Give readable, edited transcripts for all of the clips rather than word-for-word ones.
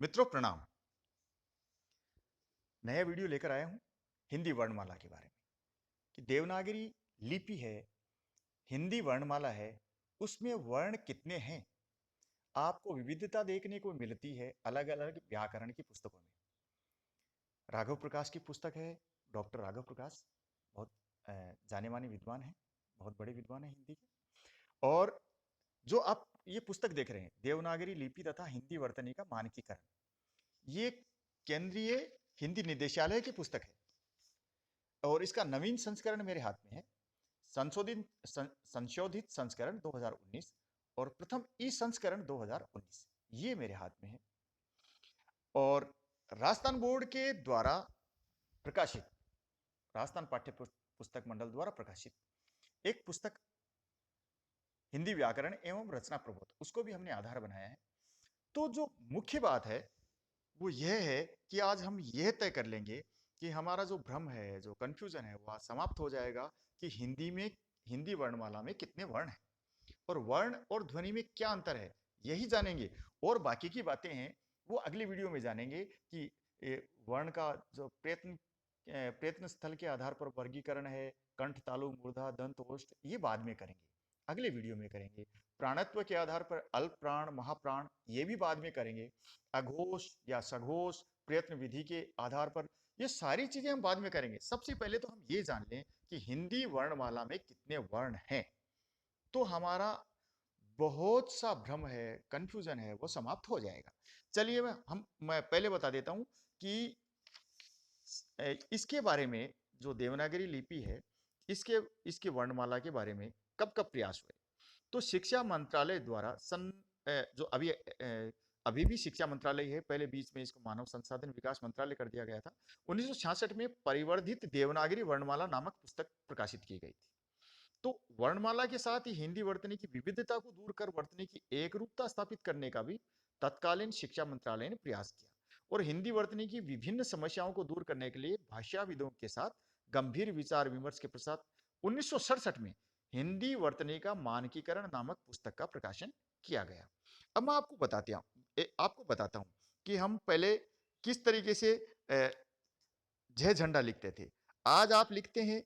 मित्रों प्रणाम। नया वीडियो लेकर आया हूं हिंदी वर्णमाला के बारे में कि देवनागरी लिपि है, हिंदी वर्णमाला है, उसमें वर्ण कितने हैं। आपको विविधता देखने को मिलती है अलग अलग व्याकरण की पुस्तकों में। राघव प्रकाश की पुस्तक है, डॉक्टर राघव प्रकाश बहुत जाने माने विद्वान हैं, बहुत बड़े विद्वान हैं हिंदी के। और जो आप ये पुस्तक देख रहे हैं देवनागरी लिपि तथा हिंदी वर्तनी का मानकीकरण, ये केंद्रीय हिंदी निदेशालय की पुस्तक है और इसका नवीन संस्करण मेरे हाथ में है। संशोधित संस्करण 2019 और प्रथम ई संस्करण 2019 ये मेरे हाथ में है। और राजस्थान बोर्ड के द्वारा प्रकाशित, राजस्थान पाठ्य पुस्तक मंडल द्वारा प्रकाशित एक पुस्तक हिंदी व्याकरण एवं रचना प्रबोध, उसको भी हमने आधार बनाया है। तो जो मुख्य बात है वो यह है कि आज हम यह तय कर लेंगे कि हमारा जो भ्रम है, जो कंफ्यूजन है, वह समाप्त हो जाएगा कि हिंदी वर्णमाला में कितने वर्ण हैं और वर्ण और ध्वनि में क्या अंतर है, यही जानेंगे। और बाकी की बातें हैं वो अगली वीडियो में जानेंगे कि वर्ण का जो प्रयत्न स्थल के आधार पर वर्गीकरण है, कंठ, तालु, मूर्धा, दंत, ओष्ठ, ये बाद में करेंगे, अगले वीडियो में करेंगे। प्राणत्व के आधार पर अल्प प्राण, महाप्राण, ये भी बाद में करेंगे। अघोष या सघोष प्रयत्न विधि के आधार पर, ये सारी चीजें हम बाद में करेंगे। सबसे पहले तो हम ये जान लें कि हिंदी वर्णमाला में कितने वर्ण हैं, तो हमारा बहुत सा भ्रम है, कंफ्यूजन है, वो समाप्त हो जाएगा। चलिए मैं पहले बता देता हूं कि इसके बारे में, जो देवनागरी लिपि है, इसके इसके वर्णमाला के बारे में कब कब प्रयास हुए। तो शिक्षा मंत्रालय द्वारा जो अभी भी शिक्षा मंत्रालय है, पहले बीच में इसको मानव संसाधन विकास मंत्रालय कर दिया गया था। 1966 में परिवर्धित देवनागरी वर्णमाला नामक पुस्तक प्रकाशित की गई थी। तो वर्णमाला के साथ ही हिंदी वर्तनी की विविधता को दूर कर वर्तनी की एक रूपता स्थापित करने का भी तत्कालीन शिक्षा मंत्रालय ने प्रयास किया और हिंदी वर्तनी की विभिन्न समस्याओं को दूर करने के लिए भाषाविदों के साथ गंभीर विचार विमर्श के पश्चात 1967 में हिंदी वर्तनी का मानकीकरण नामक पुस्तक का प्रकाशन किया गया। अब मैं आपको बताता हूं कि हम पहले किस तरीके से जय झंडा लिखते थे। आज आप लिखते हैं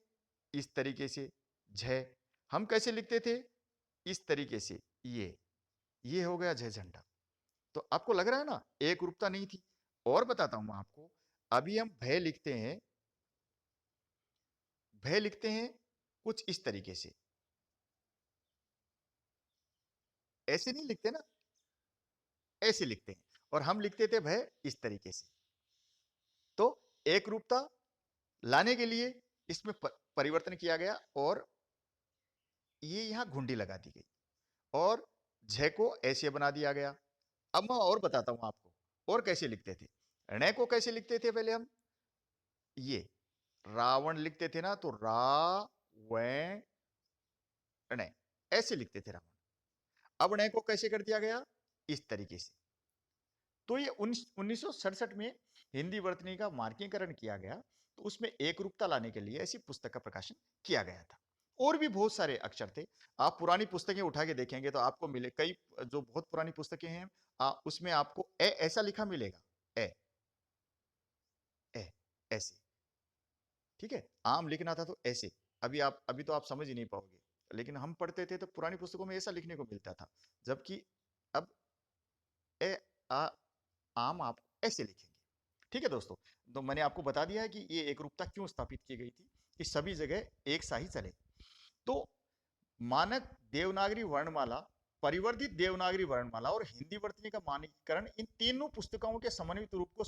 इस तरीके से जय, हम कैसे लिखते थे, इस तरीके से, ये हो गया जय झंडा। तो आपको लग रहा है ना एक रूपता नहीं थी। और बताता हूं मैं आपको, अभी हम भय लिखते हैं कुछ इस तरीके से, ऐसे नहीं लिखते ना, ऐसे लिखते हैं। और हम लिखते थे भय इस तरीके से। तो एक रूपता लाने के लिए इसमें परिवर्तन किया गया और ये यहां घुंडी लगा दी गई और झ को ऐसे बना दिया गया। अब मैं और बताता हूं आपको और कैसे लिखते थे। ण को कैसे लिखते थे, पहले हम ये रावण लिखते थे ना, तो व ण ऐसे लिखते थे रावण। अब ण को कैसे कर दिया गया, इस तरीके से। तो ये 1967 में हिंदी वर्तनी का मार्कीकरण किया गया, तो उसमें एक रूपता लाने के लिए ऐसी पुस्तक का प्रकाशन किया गया था। और भी बहुत सारे अक्षर थे। आप पुरानी पुस्तकें उठा के देखेंगे तो आपको मिले कई, जो बहुत पुरानी पुस्तकें हैं, उसमें आपको ए ऐसा लिखा मिलेगा, ए ए ऐसे, ठीक है। आम लिखना था तो ऐसे। अभी तो आप समझ ही नहीं पाओगे, लेकिन हम पढ़ते थे तो पुरानी पुस्तकों में ऐसा लिखने को मिलता था। जबकि अब ए आ आम आप ऐसे लिखेंगे। ठीक है दोस्तों, तो मैंने आपको बता दिया है कि ये एक रूपता क्यों स्थापित की गई थी कि सभी जगह एक सा ही चले। तो मानक देवनागरी वर्णमाला, परिवर्धित देवनागरी वर्णमाला और हिंदी वर्तनी का मानकीकरण, इन तीनों पुस्तकों के समन्वित रूप को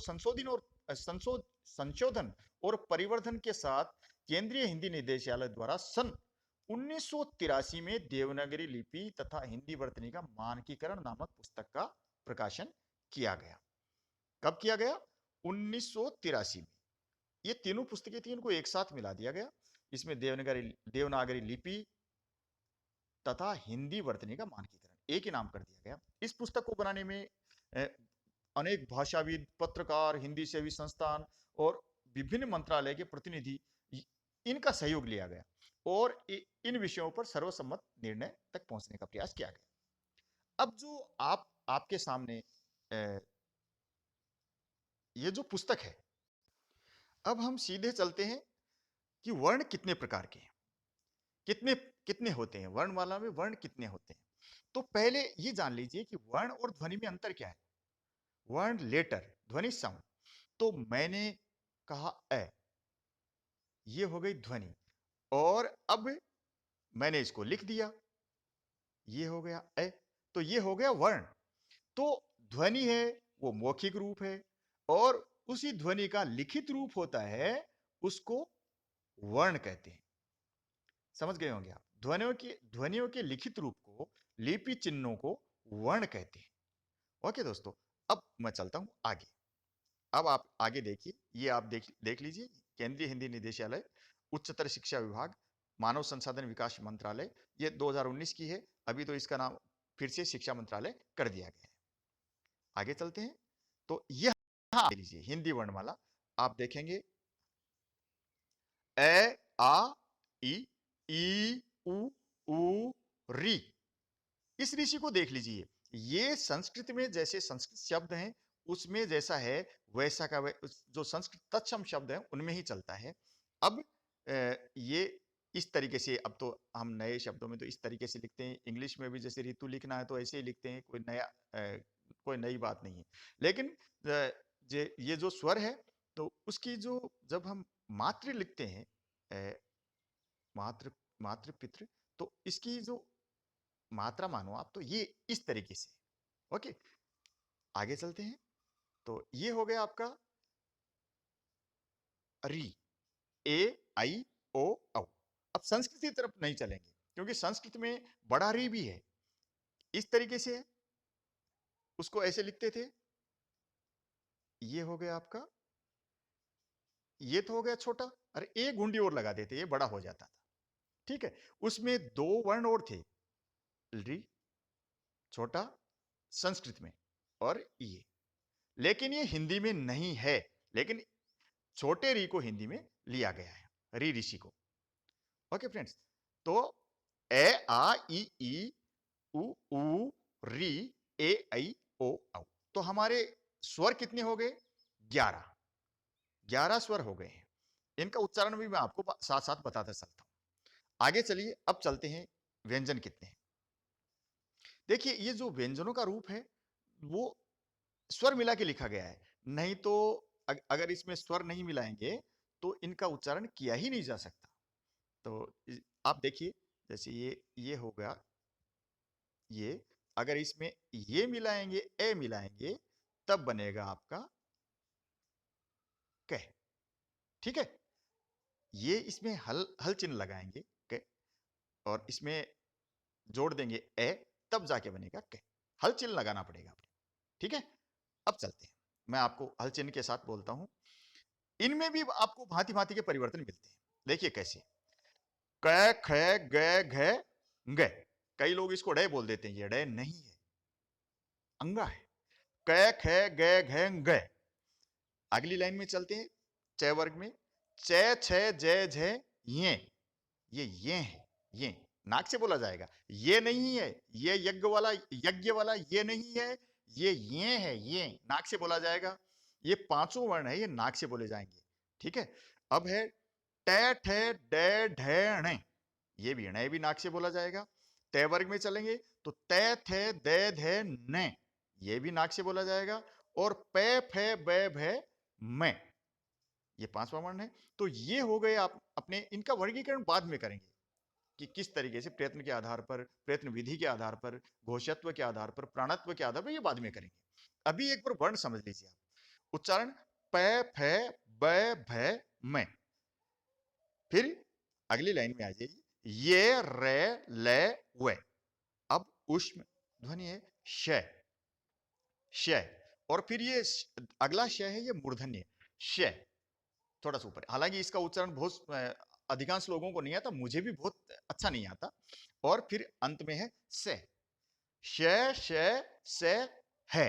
संशोधन और परिवर्धन के साथ केंद्रीय हिंदी निदेशालय द्वारा सन 1983 में देवनागरी लिपि तथा हिंदी वर्तनी का मानकीकरण नामक पुस्तक का प्रकाशन किया गया। कब किया गया, 1983 में। ये तीनों पुस्तकें थी, इनको एक साथ मिला दिया गया। इसमें देवनागरी लिपि तथा हिंदी वर्तनी का मानकीकरण एक ही नाम कर दिया गया। इस पुस्तक को बनाने में अनेक भाषाविद, पत्रकार, हिंदी सेवी संस्थान और विभिन्न मंत्रालय के प्रतिनिधि, इनका सहयोग लिया गया और इन विषयों पर सर्वसम्मत निर्णय तक पहुंचने का प्रयास किया गया। अब जो आपके सामने ये जो पुस्तक है, अब हम सीधे चलते हैं कि वर्ण कितने प्रकार के हैं, कितने कितने होते हैं, वर्णमाला में वर्ण कितने होते हैं। तो पहले ये जान लीजिए कि वर्ण और ध्वनि में अंतर क्या है। वर्ण लेटर, ध्वनि साउंड। तो मैंने कहा ए, ये हो गई ध्वनि, और अब मैंने इसको लिख दिया, ये हो गया ए, तो ये हो गया वर्ण। तो ध्वनि है वो मौखिक रूप है, और उसी ध्वनि का लिखित रूप होता है, उसको वर्ण कहते हैं। समझ गए होंगे आप। ध्वनियों के लिखित रूप को, लिपि चिन्हों को वर्ण कहते हैं। ओके दोस्तों, अब मैं चलता हूं आगे। अब आप आगे देखिए, ये आप देख लीजिए, केंद्रीय हिंदी निदेशालय, उच्चतर शिक्षा विभाग, मानव संसाधन विकास मंत्रालय, ये 2019 की है। अभी तो इसका नाम फिर से शिक्षा मंत्रालय कर दिया गया है। आगे चलते हैं। तो यह देख लीजिए हिंदी वर्णमाला, आप देखेंगे ए, आ, ई, उ, री। इस ऋषि को देख लीजिए, ये संस्कृत में जैसे संस्कृत शब्द हैं उसमें जैसा है वैसा का जो संस्कृत तत्सम शब्द है उनमें ही चलता है। अब ये इस तरीके से, अब तो हम नए शब्दों में तो इस तरीके से लिखते हैं, इंग्लिश में भी जैसे ऋतु लिखना है तो ऐसे ही लिखते हैं, कोई नई बात नहीं है। लेकिन ये जो स्वर है, तो उसकी जो, जब हम मात्र लिखते हैं, मात्र मात्र पितृ, तो इसकी जो मात्रा मानो आप, तो ये इस तरीके से। ओके, आगे चलते हैं। तो ये हो गया आपका री, ए, आई, ओ, औ। अब संस्कृत की तरफ नहीं चलेंगे, क्योंकि संस्कृत में बड़ा री भी है, इस तरीके से है, उसको ऐसे लिखते थे। ये हो गया आपका, ये तो हो गया छोटा, अरे एक गुंडी और लगा देते, ये बड़ा हो जाता था। ठीक है, उसमें दो वर्ण और थे, री छोटा संस्कृत में, और ये, लेकिन ये हिंदी में नहीं है। लेकिन छोटे री को हिंदी में लिया गया है, री ऋषि को। ओके फ्रेंड्स, तो ए, आ, ई, उ, री, ए, आई, ओ, औ। तो हमारे स्वर कितने हो गए? 11। 11 स्वर हो गए हैं। इनका उच्चारण भी मैं आपको साथ साथ बताता चलता हूं। आगे चलिए, अब चलते हैं व्यंजन कितने हैं। देखिए, ये जो व्यंजनों का रूप है वो स्वर मिला के लिखा गया है, नहीं तो अगर इसमें स्वर नहीं मिलाएंगे तो इनका उच्चारण किया ही नहीं जा सकता। तो आप देखिए, जैसे ये हो गया, ये अगर इसमें ये मिलाएंगे, ए मिलाएंगे, तब बनेगा आपका कह। ठीक है, ये इसमें हल हल चिन्ह लगाएंगे कह, और इसमें जोड़ देंगे ए, तब जाके बनेगा कह। हल चिन्ह लगाना पड़ेगा आपको। ठीक है, अब चलते हैं, मैं आपको हल चिन्ह के साथ बोलता हूं। इनमें भी आपको भांति भांति के परिवर्तन मिलते हैं। देखिए कैसे, क, ख, ग, घ, ग। कई लोग इसको डे बोल देते हैं, ये डे नहीं है, अंगा है। क, ख, ग, घ, ग। अगली लाइन में चलते हैं, च वर्ग में, च, छ, ज, झ, ये है, ये नाक से बोला जाएगा, ये नहीं है, ये यज्ञ वाला ये नहीं है, ये है, ये नाक से बोला जाएगा। ये पांचों वर्ण है, ये नाक से बोले जाएंगे। ठीक है, अब है ट, ठ, ड, ढ, ण। ये भी ण भी नाक से बोला जाएगा। तय वर्ग में चलेंगे तो त, थ, द, ध, न, ये भी नाक से बोला जाएगा। और प, फ, ब, भ, म, ये पांचवा वर्ण है। तो ये हो गए आप अपने, इनका वर्गीकरण बाद में करेंगे कि किस तरीके से प्रयत्न के आधार पर, प्रयत्न विधि के आधार पर, घोषत्व के आधार पर, प्राणत्व के आधार पर, ये बाद में करेंगे। अभी एक बार वर्ण समझ लीजिए आप। उच्चारण प, फ, ब, भ, म। फिर अगली लाइन में आ जाइए, ये, रे, ले, वे। अब उष्म ध्वनि है श, श। और फिर ये अगला श है, ये मूर्धन्य श, थोड़ा सा ऊपर। हालांकि इसका उच्चारण बहुत अधिकांश लोगों को नहीं आता, मुझे भी बहुत अच्छा नहीं आता। और फिर अंत में है से, से है।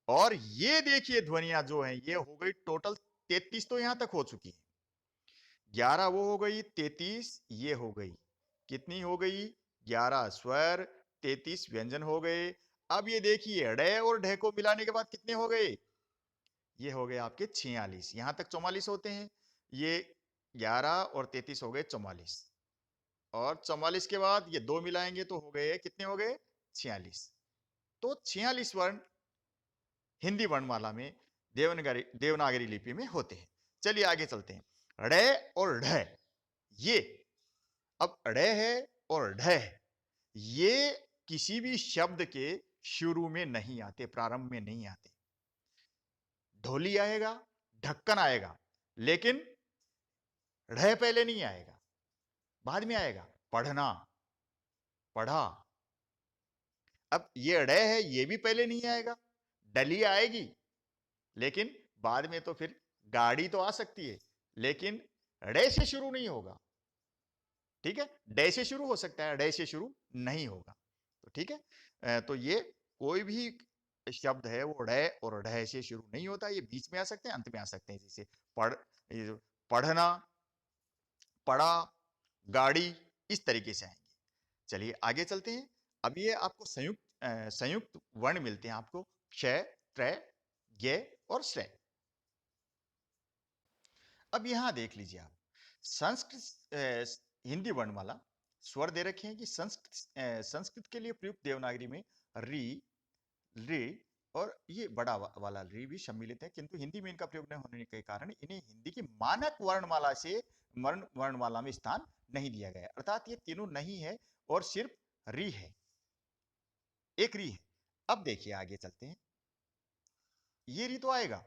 और ये देखिए ध्वनियां जो हैं, ये हो गई टोटल 33, तो यहां तक हो चुकी है। 11 वो हो गई, 33 ये हो गई। कितनी हो गई? 11 स्वर, 33 व्यंजन हो गए। अब ये देखिए ड और ढ को मिलाने के बाद कितने हो गए? ये हो गए आपके 46, यहां तक 44 होते हैं। ये 11 और 33 हो गए 44, और 44 के बाद ये दो मिलाएंगे तो हो गए, कितने हो गए, 46। तो 46 वर्ण हिंदी वर्णमाला में देवनागरी लिपि में होते हैं। चलिए आगे चलते हैं। ड़ और ढ, ये अब ड़ है और ढ है, ये किसी भी शब्द के शुरू में नहीं आते, प्रारंभ में नहीं आते। ढोली आएगा, ढक्कन आएगा, लेकिन ढ पहले नहीं आएगा, बाद में आएगा। पढ़ना, पढ़ा। अब ये ड़ है, ये भी पहले नहीं आएगा, डली आएगी, लेकिन बाद में तो फिर गाड़ी तो आ सकती है, लेकिन ड़ से शुरू नहीं होगा। ठीक है, डे से शुरू हो सकता है, डे से शुरू नहीं होगा। तो ठीक है, तो ये कोई भी शब्द है वो ड़ और ढ से शुरू नहीं होता, ये बीच में आ सकते हैं, अंत में आ सकते हैं। जैसे पढ़ना, पढ़ा, गाड़ी, इस तरीके से आएंगे। चलिए आगे चलते हैं। अब ये आपको संयुक्त वर्ण मिलते हैं आपको, क्ष, त्र, ज्ञ और श्र। अब यहां देख लीजिए आप, संस्कृत हिंदी वर्णमाला स्वर दे रखे हैं कि संस्कृत के लिए प्रयुक्त देवनागरी में री, रे और ये बड़ा वाला री भी सम्मिलित है, किंतु हिंदी में इनका प्रयोग न होने के कारण इन्हें हिंदी की मानक वर्णमाला से वर्णमाला में स्थान नहीं दिया गया। अर्थात ये तीनों नहीं है और सिर्फ री है, एक री है। अब देखिए आगे चलते हैं, ये री तो आएगा।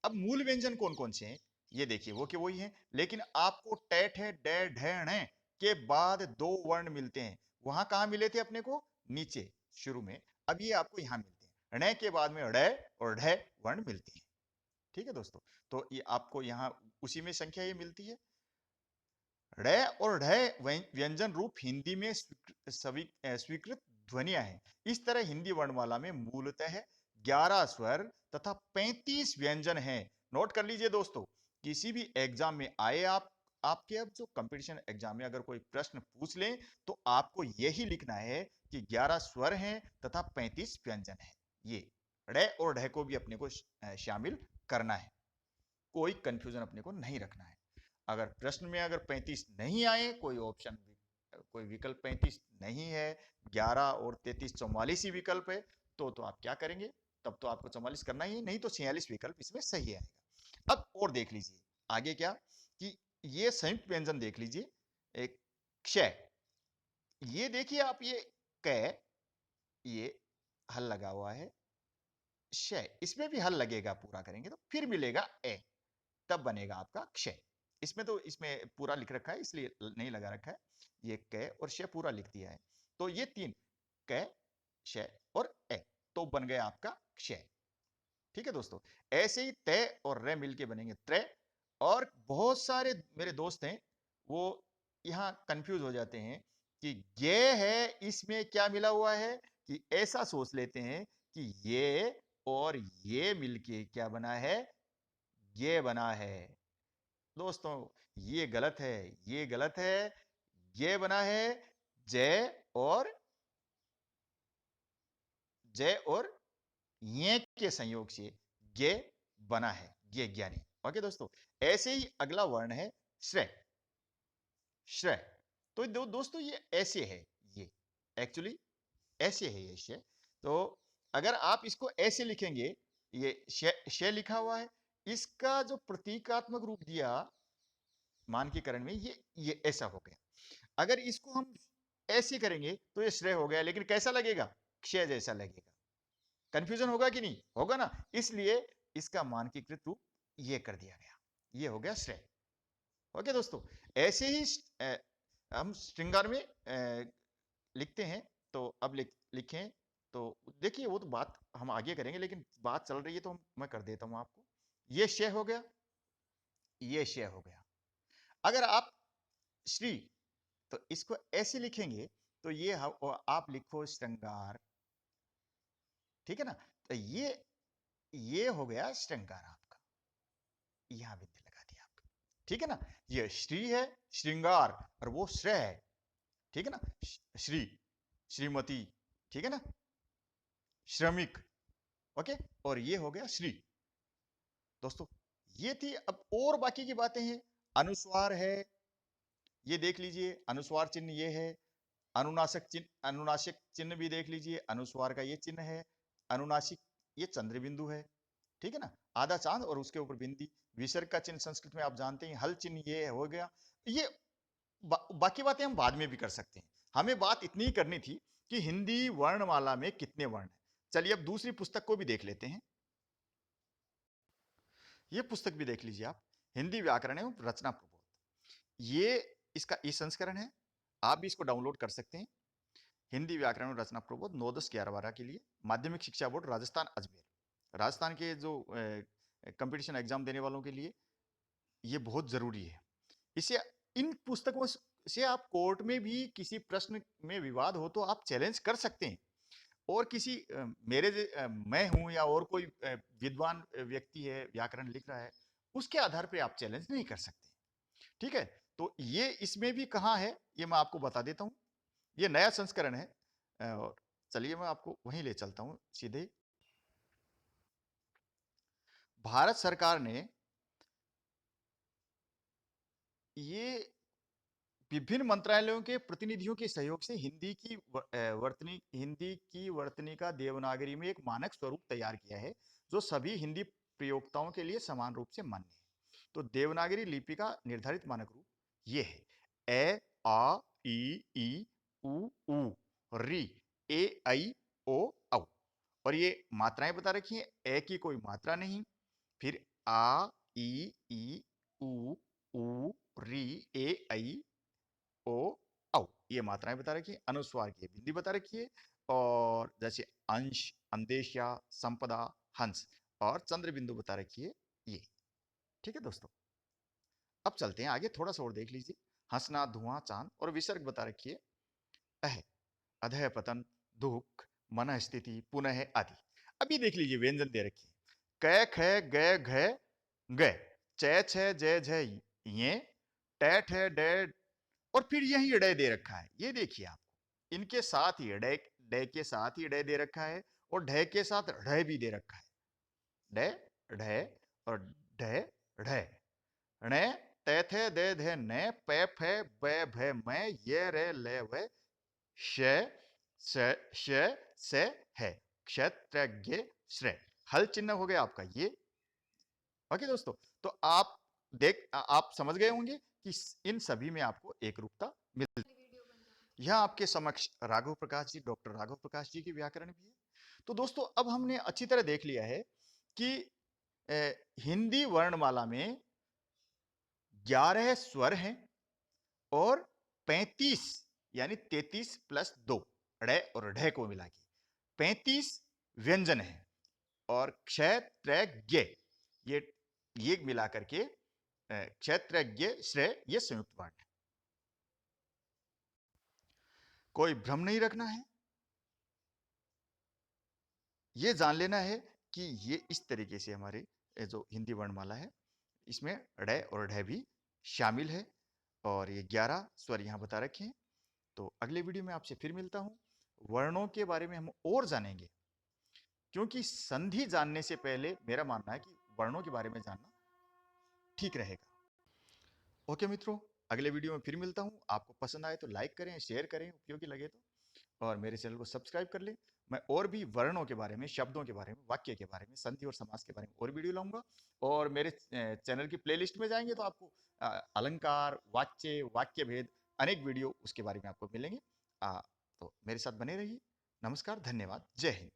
अब मूल व्यंजन कौन कौन से हैं ये देखिए, वो के वही हैं, लेकिन आपको टैठ है, डे, ढ, के बाद दो वर्ण मिलते हैं। वहां कहां मिले थे अपने को, नीचे शुरू में। अब ये आपको यहां मिलते हैं, ण के बाद में ड़ और ढ वर्ण मिलते हैं। ठीक है दोस्तों, तो ये आपको यहां उसी में संख्या ये मिलती है। ड़ और ढ व्यंजन रूप हिंदी में स्वीकृत ध्वनियां हैं। इस तरह हिंदी वर्णमाला में मूलतः 11 स्वर तथा 35 व्यंजन हैं। नोट कर लीजिए दोस्तों, किसी भी एग्जाम में आए, आपके अब जो कंपटीशन एग्जाम में अगर कोई प्रश्न पूछ लें तो आपको यही लिखना है कि 11 स्वर हैं तथा 35 व्यंजन हैं। ये ड़ और ढ को भी अपने को शामिल करना है, कोई कंफ्यूजन अपने को नहीं रखना है। अगर प्रश्न में अगर 35 नहीं आए, कोई ऑप्शन, कोई विकल्प 35 नहीं है, 11 और 33 44 ही विकल्प है, तो आप क्या करेंगे, तब तो आपको 44 करना ही है, नहीं तो 46 विकल्प इसमें सही आएगा। अब और देख लीजिए आगे क्या, कि ये संयुक्त व्यंजन देख लीजिए, एक क्षय, ये देखिए आप, ये क, ये हल लगा हुआ है, क्षय, इसमें भी हल लगेगा, पूरा करेंगे तो फिर मिलेगा ए, तब बनेगा आपका क्षय। इसमें तो इसमें पूरा लिख रखा है इसलिए नहीं लगा रखा है, ये क और श पूरा लिख दिया है। तो ये तीन, क, श और ए, तो बन गया आपका क्षय। ठीक है दोस्तों, ऐसे ही तय और रे मिलके बनेंगे त्रय। और बहुत सारे मेरे दोस्त हैं, वो यहां कंफ्यूज हो जाते हैं कि ये है, इसमें क्या मिला हुआ है, कि ऐसा सोच लेते हैं कि ये और ये मिलके क्या बना है, ये बना है। दोस्तों ये गलत है, ये गलत है। ये बना है जय और ये के संयोग से ये बना है, ये ज्ञानी। ओके दोस्तों, ऐसे ही अगला वर्ण है श्रेय, श्रेय। तो दोस्तों ये ऐसे है, ये एक्चुअली ऐसे है ये शय। तो अगर आप इसको ऐसे लिखेंगे, ये शय लिखा हुआ है, इसका जो प्रतीकात्मक रूप दिया मानकीकरण में, ये ऐसा हो गया। अगर इसको हम ऐसे करेंगे तो ये श्रेय हो गया, लेकिन कैसा लगेगा, क्षय जैसा लगेगा। कंफ्यूजन होगा कि नहीं होगा ना, इसलिए इसका मानकीकृत रूप ये कर दिया गया, ये हो गया श्रेय। ओके दोस्तों, ऐसे ही हम श्रृंगार में लिखते हैं। तो अब लिखें, तो देखिए वो तो बात हम आगे करेंगे, लेकिन बात चल रही है तो मैं कर देता हूं आपको। ये शय हो गया, ये शय हो गया। अगर आप श्री, तो इसको ऐसे लिखेंगे, तो ये आप लिखो श्रृंगार। ठीक है ना, तो ये हो गया श्रृंगार आपका, यहां बिंदु लगा दिया आपका। ठीक है ना, ये श्री है, श्रृंगार, और वो श्रेय है। ठीक है ना, श्री, श्रीमती, ठीक है ना, श्रमिक, ओके, और ये हो गया श्री। दोस्तों ये थी, अब और बाकी की बातें हैं। अनुस्वार है, ये देख लीजिए, अनुस्वार चिन्ह ये है। अनुनासिक चिन्ह भी देख लीजिए, अनुस्वार का ये चिन्ह है। अनुनासिक ये चंद्र बिंदु है, ठीक है ना, आधा चांद और उसके ऊपर बिंदी। विसर्ग का चिन्ह संस्कृत में आप जानते हैं, हल चिन्ह ये हो गया। ये बाकी बातें हम बाद में भी कर सकते हैं, हमें बात इतनी ही करनी थी कि हिंदी वर्णमाला में कितने वर्ण हैं। चलिए अब दूसरी पुस्तक को भी देख लेते हैं। ये पुस्तक भी देख लीजिए आप, हिंदी व्याकरण एवं रचना प्रबोध। ये इसका ई संस्करण है, आप भी इसको डाउनलोड कर सकते हैं। हिंदी व्याकरण एवं रचना प्रबोध 9, 10, 11, 12 के लिए माध्यमिक शिक्षा बोर्ड राजस्थान अजमेर, राजस्थान के जो कंपटीशन एग्जाम देने वालों के लिए ये बहुत जरूरी है। इसे, इन पुस्तकों से आप कोर्ट में भी किसी प्रश्न में विवाद हो तो आप चैलेंज कर सकते हैं, और किसी मैं हूं या और कोई विद्वान व्यक्ति है व्याकरण लिख रहा है, उसके आधार पे आप चैलेंज नहीं कर सकते, ठीक है। तो ये इसमें भी कहाँ है ये मैं आपको बता देता हूं, ये नया संस्करण है। और चलिए मैं आपको वहीं ले चलता हूं सीधे। भारत सरकार ने ये विभिन्न मंत्रालयों के प्रतिनिधियों के सहयोग से हिंदी की वर्तनी का देवनागरी में एक मानक स्वरूप तैयार किया है, जो सभी हिंदी प्रयोक्ताओं के लिए समान रूप से मान्य है। तो देवनागरी लिपि का निर्धारित मानक रूप ये है, ए आ ई उ ऊ री ए आई ओ औ। और ये मात्राएं बता रखी है, ए की कोई मात्रा नहीं, फिर आ ई उ ऊ री ए आई ओ औ, ये मात्राएं बता रखी है। अनुस्वार की बिंदी बता रखी है, और जैसे अंश, अंदेशा, संपदा, हंस और चंद्र बिंदु बता रखी है ये, ठीक है दोस्तों। अब चलते हैं आगे, थोड़ा सा और देख लीजिए। हंसना, धुआं, चांद और विसर्ग बता रखी है, अह, अधः, पतन, दुख, मन स्थिति, पुनः आदि। अभी देख लीजिए व्यंजन दे रखी है, कै ख ग घ ग, च छ ज झ ये, ट ठ ड, और फिर यही अडय दे रखा है, ये देखिए आप, इनके साथ ही अडय, डय के साथ ही अडय दे रखा है, और ढय के साथ ढय भी दे रखा है, डय ढय और ढय ढय, णे तै थे दे धे ने, पै फै बै भै मैं, ये रे ले वे, श से है, क्षत्रज्ञ श्रेय। हल चिन्ह हो गया आपका ये, ओके दोस्तों। तो आप समझ गए होंगे कि इन सभी में आपको एक रूपता मिलती है। यह आपके समक्ष राघव प्रकाश जी, डॉक्टर राघव प्रकाश जी की व्याकरण भी है। तो दोस्तों अब हमने अच्छी तरह देख लिया है कि हिंदी वर्णमाला में 11 स्वर हैं और 35 यानी 33 प्लस 2 ढ और ढ को मिला के 35 व्यंजन है, और क्षय त्रय ज्ञ ये मिला करके क्षत्रज्ञ श्रेय ये संयुक्त वर्ण है। कोई भ्रम नहीं रखना है, ये जान लेना है कि ये इस तरीके से हमारे जो हिंदी वर्णमाला है इसमें ढ और ढ भी शामिल है, और ये 11 स्वर यहाँ बता रखे हैं। तो अगले वीडियो में आपसे फिर मिलता हूं, वर्णों के बारे में हम और जानेंगे, क्योंकि संधि जानने से पहले मेरा मानना है कि वर्णों के बारे में जानना ठीक रहेगा। ओके मित्रों, अगले वीडियो में फिर मिलता हूं। आपको पसंद आए तो लाइक करें, शेयर करें, उपयोगी लगे तो, और मेरे चैनल को सब्सक्राइब कर लें। मैं और भी वर्णों के बारे में, शब्दों के बारे में, वाक्य के बारे में, संधि और समास के बारे में और वीडियो लाऊंगा। और मेरे चैनल की प्लेलिस्ट में जाएंगे तो आपको अलंकार, वाच्य, वाक्य भेद, अनेक वीडियो उसके बारे में आपको मिलेंगे। तो मेरे साथ बने रहिए। नमस्कार, धन्यवाद, जय हिंद।